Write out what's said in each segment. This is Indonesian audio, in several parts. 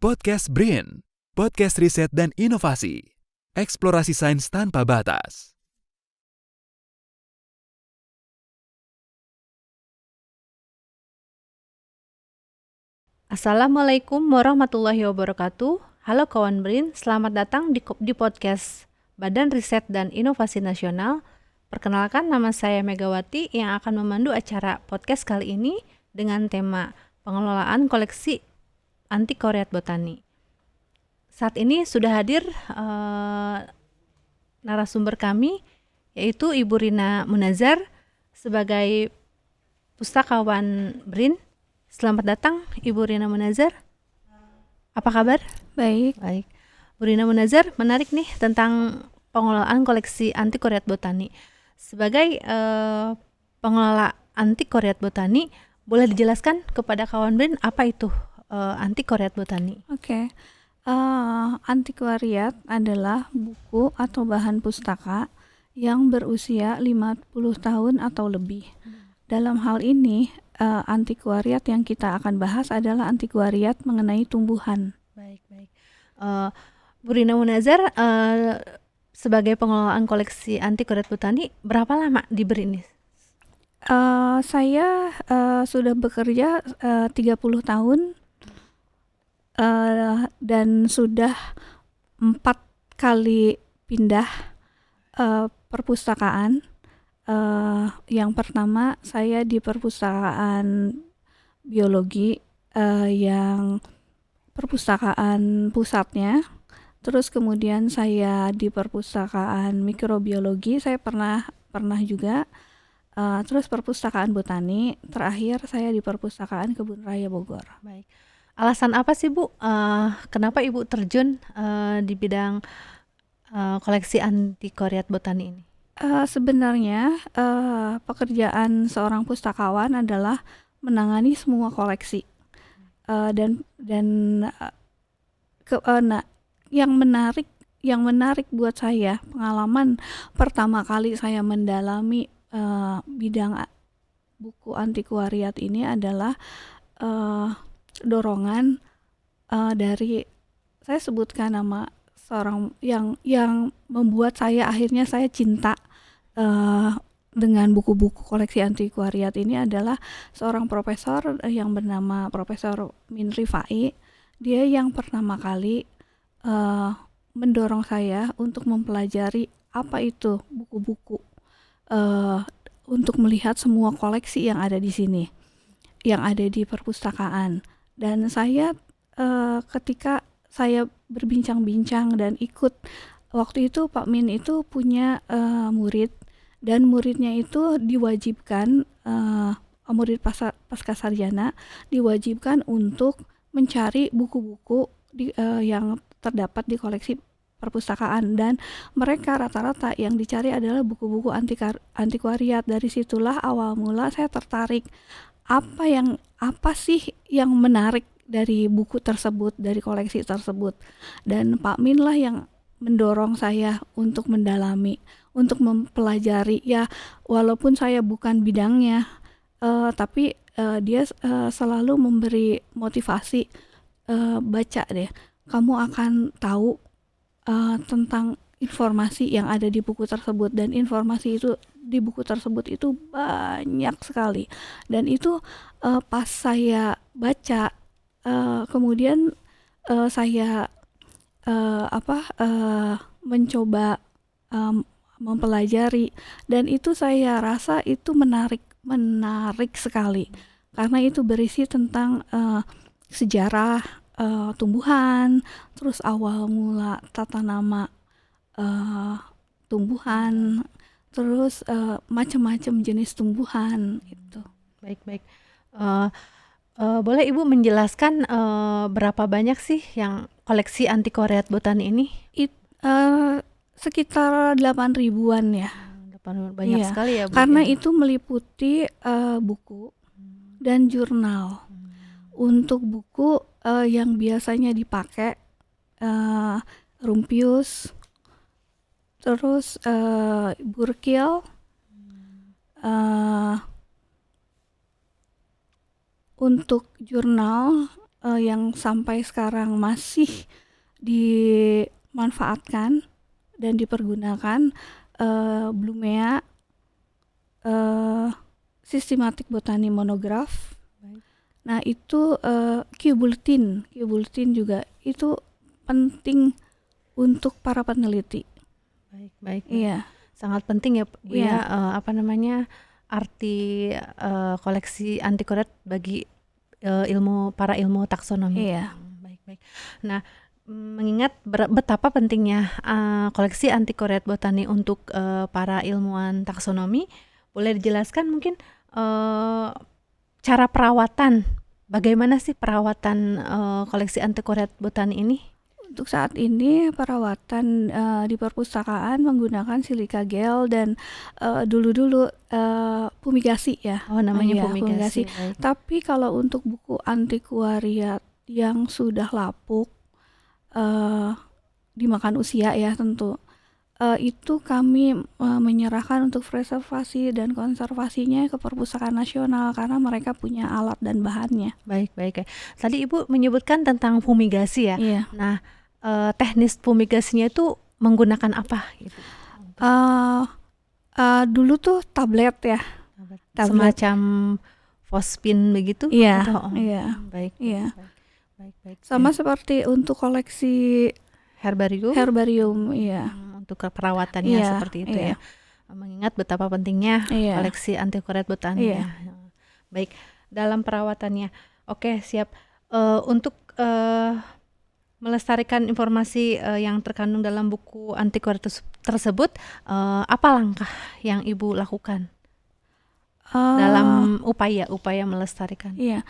Podcast BRIN, podcast riset dan inovasi, eksplorasi sains tanpa batas. Assalamualaikum warahmatullahi wabarakatuh. Halo kawan BRIN, selamat datang di podcast Badan Riset dan Inovasi Nasional. Perkenalkan, nama saya Megawati yang akan memandu acara podcast kali ini dengan tema pengelolaan koleksi antikoriat botani. Saat ini sudah hadir narasumber kami, yaitu Ibu Rina Munazar sebagai pustakawan BRIN. Selamat datang Ibu Rina Munazar. Apa kabar? Baik. Bu Rina Munazar, menarik nih tentang pengelolaan koleksi antikoriat botani. Sebagai pengelola antikoriat botani, boleh dijelaskan kepada kawan BRIN apa itu antikoriat botani? Oke. Antikvariat adalah buku atau bahan pustaka yang berusia 50 tahun atau lebih. Dalam hal ini, antikvariat yang kita akan bahas adalah antikvariat mengenai tumbuhan. Baik. Bu Rina Munazar, sebagai pengelolaan koleksi antikoriat botani, berapa lama di BRIN ini? Saya sudah bekerja 30 tahun dan sudah 4 kali pindah perpustakaan. Yang pertama saya di perpustakaan biologi yang perpustakaan pusatnya, terus kemudian saya di perpustakaan mikrobiologi saya pernah juga, terus perpustakaan botani, terakhir saya di perpustakaan Kebun Raya Bogor. Baik. Alasan apa sih Bu, kenapa Ibu terjun di bidang koleksi antikoriat botani ini? Sebenarnya pekerjaan seorang pustakawan adalah menangani semua koleksi, dan yang menarik buat saya, pengalaman pertama kali saya mendalami bidang buku antikvariat ini adalah dorongan dari, saya sebutkan nama seorang yang membuat akhirnya saya cinta dengan buku-buku koleksi antikvariat ini adalah seorang profesor yang bernama Profesor Min Rifai. Dia yang pertama kali mendorong saya untuk mempelajari apa itu buku-buku, untuk melihat semua koleksi yang ada di sini, yang ada di perpustakaan. Dan saya ketika saya berbincang-bincang dan ikut, waktu itu Pak Min itu punya murid, dan muridnya itu diwajibkan, murid pasca sarjana diwajibkan untuk mencari buku-buku yang terdapat di koleksi perpustakaan, dan mereka rata-rata yang dicari adalah buku-buku antikvariat. Dari situlah awal mula saya tertarik, apa sih yang menarik dari buku tersebut, dari koleksi tersebut. Dan Pak Min lah yang mendorong saya untuk mendalami, untuk mempelajari. Ya, walaupun saya bukan bidangnya, tapi dia selalu memberi motivasi, baca deh, kamu akan tahu tentang informasi yang ada di buku tersebut. Dan informasi itu di buku tersebut itu banyak sekali, dan itu pas saya baca, kemudian saya mencoba mempelajari, dan itu saya rasa itu menarik sekali, karena itu berisi tentang sejarah tumbuhan, terus awal mula tata nama tumbuhan, terus macam-macam jenis tumbuhan itu. Baik. Boleh Ibu menjelaskan berapa banyak sih yang koleksi antikoriat botani ini? Sekitar 8.000-an ya. Banyak sekali ya Bu. Karena itu meliputi buku dan jurnal. Untuk buku yang biasanya dipakai Rumphius, terus Burkill, untuk jurnal yang sampai sekarang masih dimanfaatkan dan dipergunakan, Blumea, Systematic Botany Monograph. Baik. Nah itu Q-Bulletin juga itu penting untuk para peneliti. Baik. Iya. Sangat penting ya Bu Iya. ya, arti koleksi antikoret bagi para ilmu taksonomi. Iya. Baik. Nah, mengingat betapa pentingnya koleksi antikoret botani untuk para ilmuwan taksonomi, boleh dijelaskan mungkin cara perawatan, bagaimana sih perawatan koleksi antikoret botani ini? Untuk saat ini perawatan di perpustakaan menggunakan silika gel dan dulu fumigasi ya. Oh, namanya Iya, fumigasi. Baik. Tapi kalau untuk buku antiquariat yang sudah lapuk, dimakan usia ya tentu, itu kami menyerahkan untuk preservasi dan konservasinya ke Perpustakaan Nasional karena mereka punya alat dan bahannya. Baik. Tadi Ibu menyebutkan tentang fumigasi ya. Iya. Nah, teknis fumigasinya itu menggunakan apa gitu? Dulu tuh tablet ya. Tablet. Semacam fospin begitu? Iya. Atau, Iya. Baik. Iya. Baik. Sama seperti untuk koleksi herbarium, iya. untuk perawatannya Iya, seperti itu iya. ya. Mengingat betapa pentingnya Iya. koleksi antikoret botani Iya. ya. Baik, dalam perawatannya. Oke, siap. Untuk melestarikan informasi yang terkandung dalam buku antikoret tersebut, apa langkah yang Ibu lakukan dalam upaya melestarikan? Iya.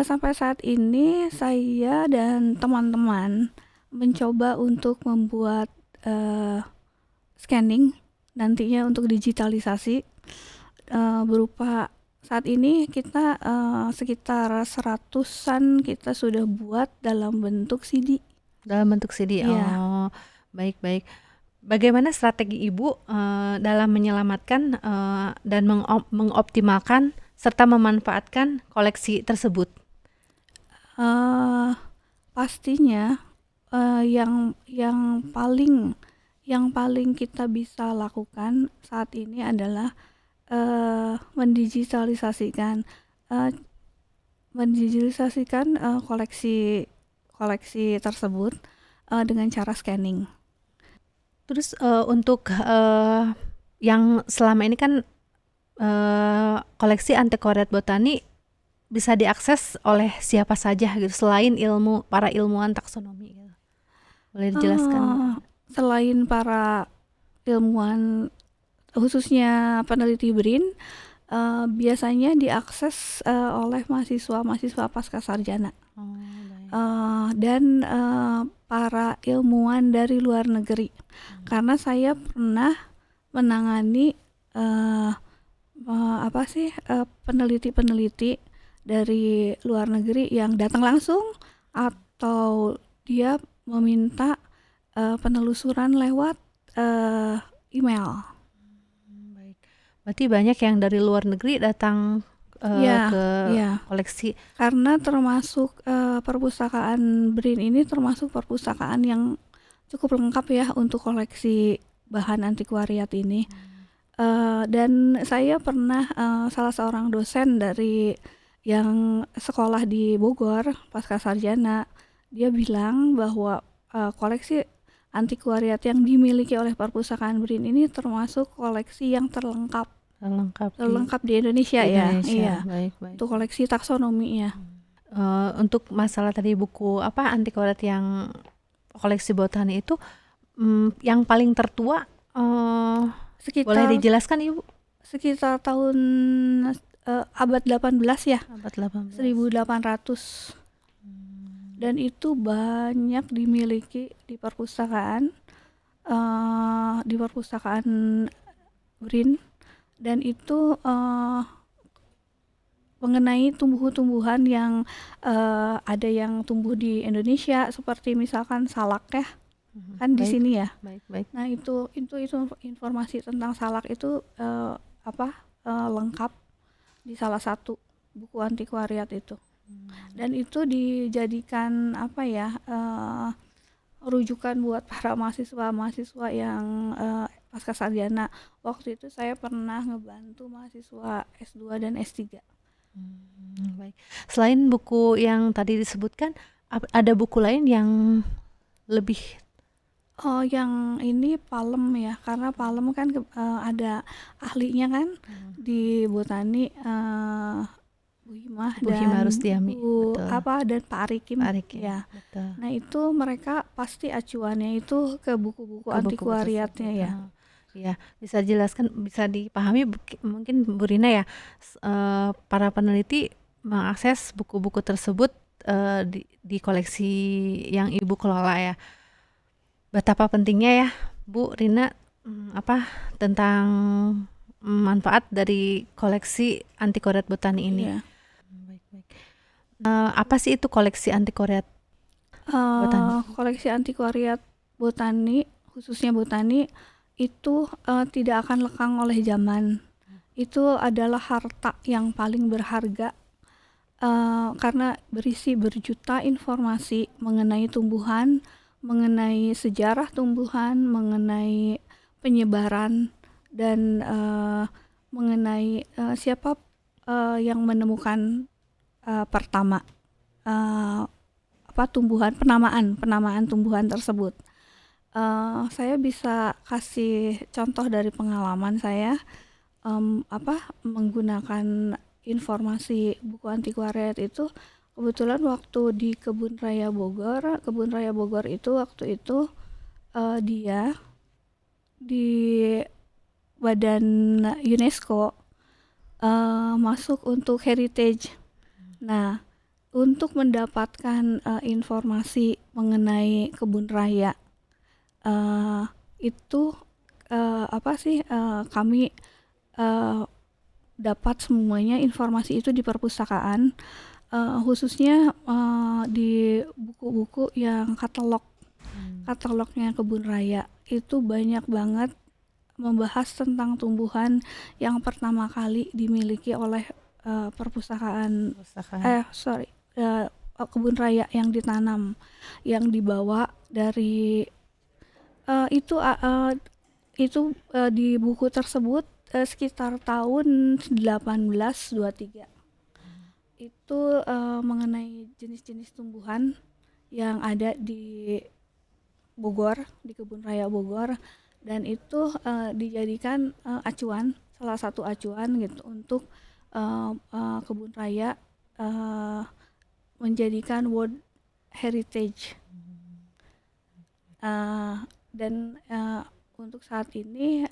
Sampai saat ini saya dan teman-teman mencoba untuk membuat scanning nantinya untuk digitalisasi berupa saat ini kita sekitar 100-an kita sudah buat dalam bentuk CD. Dalam bentuk CD. Iya. Oh, baik. Bagaimana strategi Ibu dalam menyelamatkan dan mengoptimalkan serta memanfaatkan koleksi tersebut? Pastinya yang paling kita bisa lakukan saat ini adalah mendigitalisasikan koleksi tersebut dengan cara scanning. Terus untuk yang selama ini kan koleksi antikoret botani bisa diakses oleh siapa saja gitu selain para ilmuwan taksonomi gitu. Boleh dijelaskan? Selain para ilmuwan khususnya peneliti BRIN, biasanya diakses oleh mahasiswa pasca sarjana. Dan para ilmuwan dari luar negeri. Karena saya pernah menangani peneliti dari luar negeri yang datang langsung atau dia meminta penelusuran lewat email. Baik. Berarti banyak yang dari luar negeri datang ke koleksi. Karena termasuk perpustakaan BRIN ini termasuk perpustakaan yang cukup lengkap ya untuk koleksi bahan antiquariat ini. Dan saya pernah salah seorang dosen dari yang sekolah di Bogor pasca sarjana, dia bilang bahwa koleksi antiquariat yang dimiliki oleh perpustakaan BRIN ini termasuk koleksi yang terlengkap di Indonesia ya. Iya. Baik. Untuk koleksi taksonomi ya. Untuk masalah tadi buku antikoret yang koleksi botani itu yang paling tertua boleh dijelaskan Ibu? Sekitar tahun abad 18 ya. Abad 18. 1800. Dan itu banyak dimiliki di perpustakaan BRIN, dan itu mengenai tumbuh-tumbuhan yang ada yang tumbuh di Indonesia seperti misalkan salak ya. Kan di sini ya. Baik. Nah, itu informasi tentang salak itu lengkap di salah satu buku antiquariat itu. Dan itu dijadikan rujukan buat para mahasiswa yang pasca sarjana. Waktu itu saya pernah ngebantu mahasiswa S2 dan S3. Baik. Selain buku yang tadi disebutkan, ada buku lain yang lebih Yang ini Palem ya, karena Palem kan ada ahlinya kan di botani, Bu Himah Bu dan Himah Rustiami, betul. dan Pak Arikim. Pak Arikim, Ya. betul. Nah itu mereka pasti acuannya itu ke buku-buku Ke buku antiquariatnya tersebut. ya. Ya, bisa jelaskan, bisa dipahami mungkin Bu Rina ya, para peneliti mengakses buku-buku tersebut di koleksi yang Ibu kelola ya. Betapa pentingnya ya Bu Rina tentang manfaat dari koleksi antiquariat botani ini. Iya. Baik. Apa sih itu koleksi antiquariat botani? Koleksi antiquariat botani, khususnya botani, itu tidak akan lekang oleh zaman. Itu adalah harta yang paling berharga karena berisi berjuta informasi mengenai tumbuhan, mengenai sejarah tumbuhan, mengenai penyebaran, dan mengenai siapa yang menemukan pertama penamaan tumbuhan tersebut. Saya bisa kasih contoh dari pengalaman saya menggunakan informasi buku antiquariat itu. Kebetulan waktu di Kebun Raya Bogor itu waktu itu dia di badan UNESCO masuk untuk heritage. Nah, untuk mendapatkan informasi mengenai kebun raya itu kami dapat semuanya informasi itu di perpustakaan, khususnya di buku-buku yang katalognya kebun raya itu banyak banget membahas tentang tumbuhan yang pertama kali dimiliki oleh kebun raya yang ditanam, yang dibawa dari di buku tersebut sekitar tahun 1823. Itu mengenai jenis-jenis tumbuhan yang ada di Bogor, di Kebun Raya Bogor, dan itu dijadikan salah satu acuan gitu untuk kebun raya menjadikan World Heritage. Dan untuk saat ini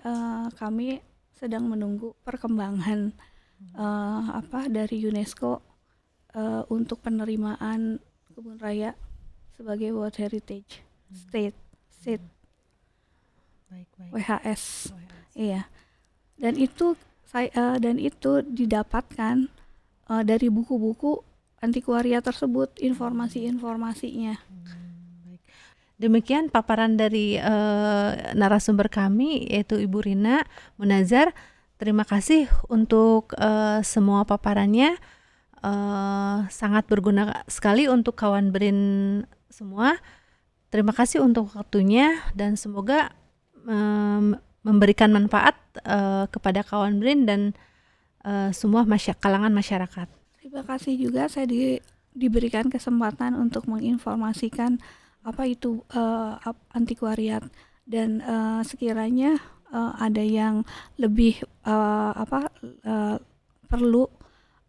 kami sedang menunggu perkembangan dari UNESCO untuk penerimaan kebun raya sebagai World Heritage State. Baik. WHS. Iya. Dan itu didapatkan dari buku-buku antiquariat tersebut, informasi-informasinya. Baik. Demikian paparan dari narasumber kami, yaitu Ibu Rina Munazar. Terima kasih untuk semua paparannya, sangat berguna sekali untuk kawan BRIN semua. Terima kasih untuk waktunya dan semoga memberikan manfaat kepada kawan BRIN dan semua kalangan masyarakat. Terima kasih juga saya diberikan kesempatan untuk menginformasikan apa itu antiquariat, dan sekiranya ada yang lebih perlu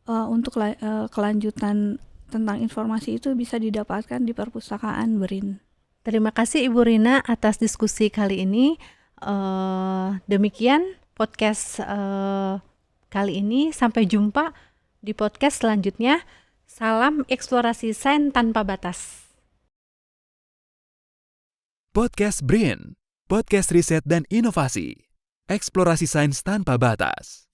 untuk kelanjutan tentang informasi itu bisa didapatkan di perpustakaan BRIN. Terima kasih Ibu Rina atas diskusi kali ini. Demikian podcast kali ini. Sampai jumpa di podcast selanjutnya. Salam eksplorasi sains tanpa batas. Podcast BRIN, podcast riset dan inovasi. Eksplorasi sains tanpa batas.